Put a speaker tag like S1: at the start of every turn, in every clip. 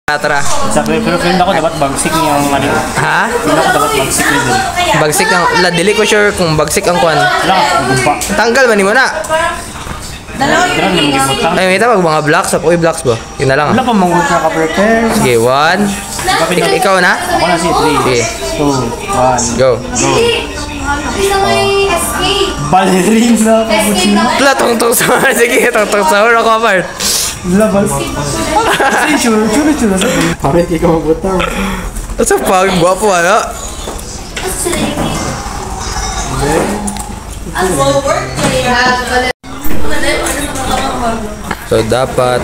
S1: Tara.
S2: Sabi, pero friend ako dapat bagsik niya ang ano.
S1: Ha?
S2: Friend ako dapat bagsik niya din.
S1: Bagsik ang... Dili ko sure kung bagsik ang kwan.
S2: Wala, gumpa.
S1: Tanggal man mo na.
S2: Dalawa yun.
S1: Ay, may tawag mga blocks. Uy, blocks ba? Yun na lang.
S2: Wala pa mangut na ka-prepare.
S1: Sige, 1. Ikaw na?
S2: Ako na si 3, 2, 1.
S1: Go.
S2: Ballerina.
S1: Wala, tungtong sahur. Sige, tungtong sahur ako apart.
S2: Labas. Sure. Parang hindi ka magbutang.
S1: Asa pag guwapo ano? So dapat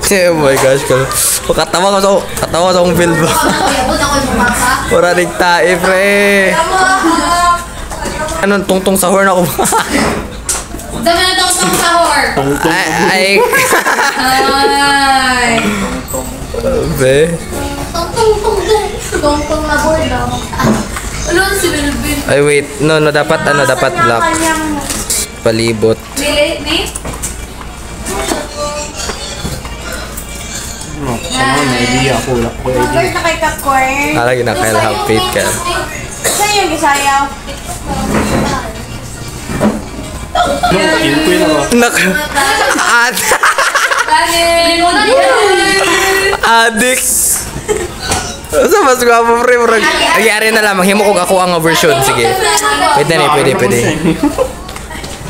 S1: oh my gosh, katawa ko sa akong build ba? Pura nagtae, pre. Ano, tungtong sahur na ako ba?
S3: Dami na tungtong sahur.
S1: Ay. Be.
S3: Tungtong na board lang. Ano si Melvin?
S1: Ay, wait. No, dapat black. Palibot.
S3: Ni?
S2: May idea ako. Wala ko idea.
S4: First na kay Kakor.
S1: Lagi na kaya have faith ka.
S4: Saan yung gisayaw?
S2: Kill ako.
S1: Adik. Sa mas gwapo, pre. Nagyari na lang. Maghimo ko ako ang version. Sige. Pwede na, pwede.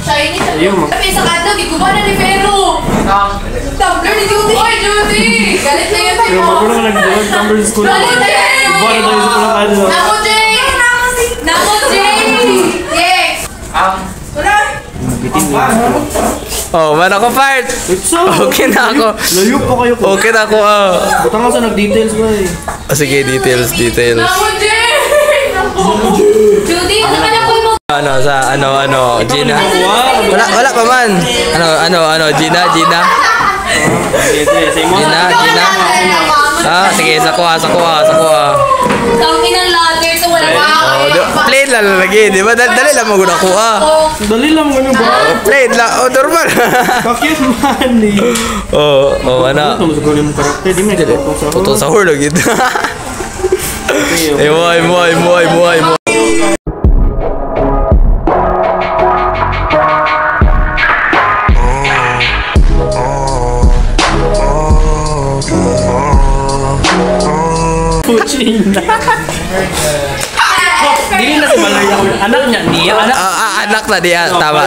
S3: Ayun. Tapi sa kanto, giguba na ni Pero. Tumbler ni Judy. Oy, Judy! Galit na yun
S2: Pero magulang nag-doon. Number school.
S3: Galit na yun!
S2: Iba na tayo sa pulang kanto.
S3: Nako, Jay! Nako, Jay! Yes!
S2: Bitin mo.
S1: Oh, man ako part. Okay na ako.
S2: Layo pa kayo ko.
S1: Okay na ako.
S2: Butang ka sa nag-details ba eh.
S1: Sige, details.
S3: Nako, Jay! Judy, saan na po mo?
S1: Ano, Gina? Wala pa man. Gina? Gina? Sige, sa kuha.
S3: Tangin ng lager sa wala
S1: Plain lang lagi, di ba? Dali lang maguna kuha.
S2: Dali lang ano ba?
S1: Plain lang, normal.
S2: Kakit man eh.
S1: Ano?
S2: Ito mo siguro yung karakter. Di mo nagkakotong sa
S1: Totoo sahur lagi. Mo.
S2: Puching na. Dili na si Balaya. Anak niya.
S1: Anak na diya. Tama.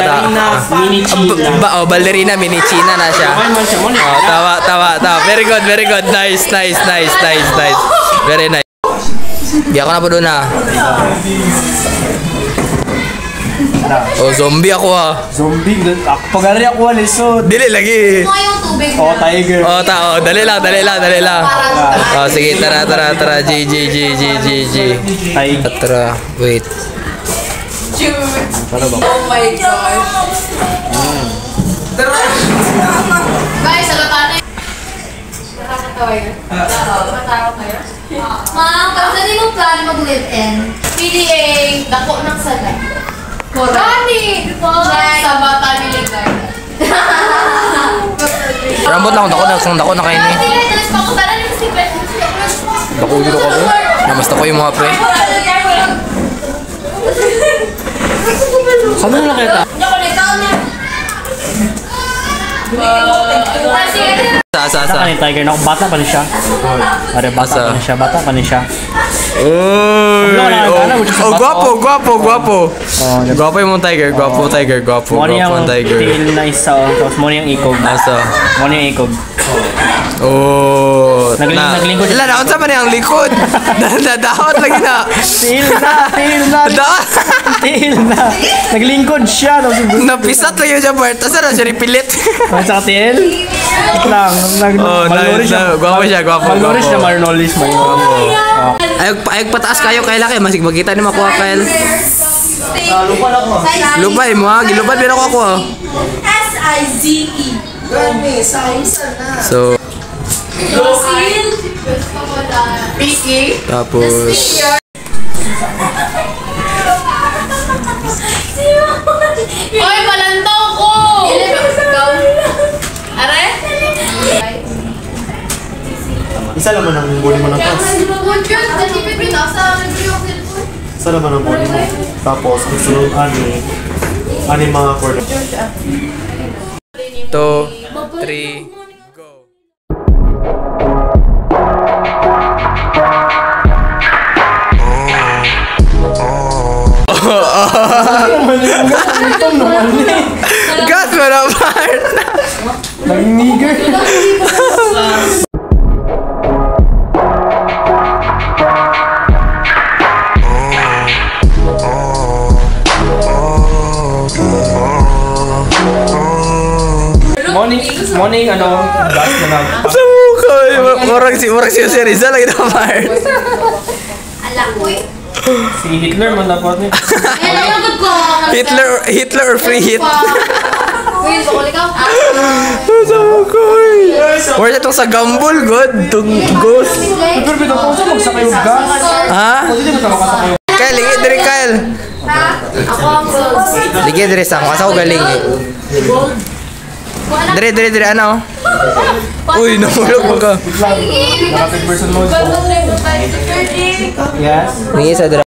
S2: Mini China.
S1: Ballerina mini China na siya. Tawa. Very good. Nice. Very nice. Biya ko na po doon ha. Zombie ako ha.
S2: Zombie. Pag-ari ako alisod.
S1: Dili lagi.
S3: tubig
S2: Oh, tiger.
S1: Dali lang. Sige, tara. G.
S2: Tiger.
S1: Tara, wait.
S3: Jude. Oh my gosh. Guys, salatan na. Nakakatawa yun. Nakakatawa kayo. Ma'am, kasi hindi mo plano mag-live-in. PDA, dako ng salay. Correct. Sa bata ni Ligay.
S1: Rambot lang dako na kayo ni. Dako dito ka mo. Namasta ko yung mga pre.
S2: Saan mo lang kita?
S1: Sa.
S2: Bata ni Tiger na. Bata pa ni siya. Bata pa ni siya.
S1: Guwapo. Guwapo yung tiger. Guwapo tiger.
S2: Mo niyang tail na isa. Tapos mo niyang ikog. Mo niyang ikog. Naglingkod.
S1: Naon sa man yung likod. Nadahot lagi na.
S2: Tiil na. Naglingkod siya.
S1: Napisat lang yun siya, Bart. Asa na siya ripilit.
S2: Sa tiil? Ito lang.
S1: Guwapo siya.
S2: Malnourished na malnourished.
S1: Ayog pataas kayo kay laki. Masig magkita ni makuha kayo. Lupay mo ha. Gilupad din ako ha.
S4: S-I-Z-E.
S1: So,
S3: Picky.
S1: tapos
S5: Isa naman ang body mo ng taas. Isa naman ang body mo. Tapos, ang sunod ani mga chord.
S1: 2, 3, go. Gas mo na, Bart!
S2: Nag-nigger. Morning, ano, last na lang.
S1: Sa mukha! Murag si Rizal lagi na, Bart.
S3: Ala ko eh.
S2: Si Hitler man dapat ni.
S1: Hitler or free hit?
S3: Will, bakul ikaw?
S1: Sa mukha eh. Where's itong sa Gambol, God? Itong ghost.
S2: Pero bitaw ko sa magsakay yung gas.
S1: Ha?
S2: Kasi di mo tama kasakay yung
S1: Kyle, lingi diri, Kyle.
S3: Ako ang gold.
S1: Sige, diri sa ako. Asa ko galing eh. Diri, ano? Uy, namulog mo ka.
S2: rapid person mode. Yes.
S1: Lingi sa diri.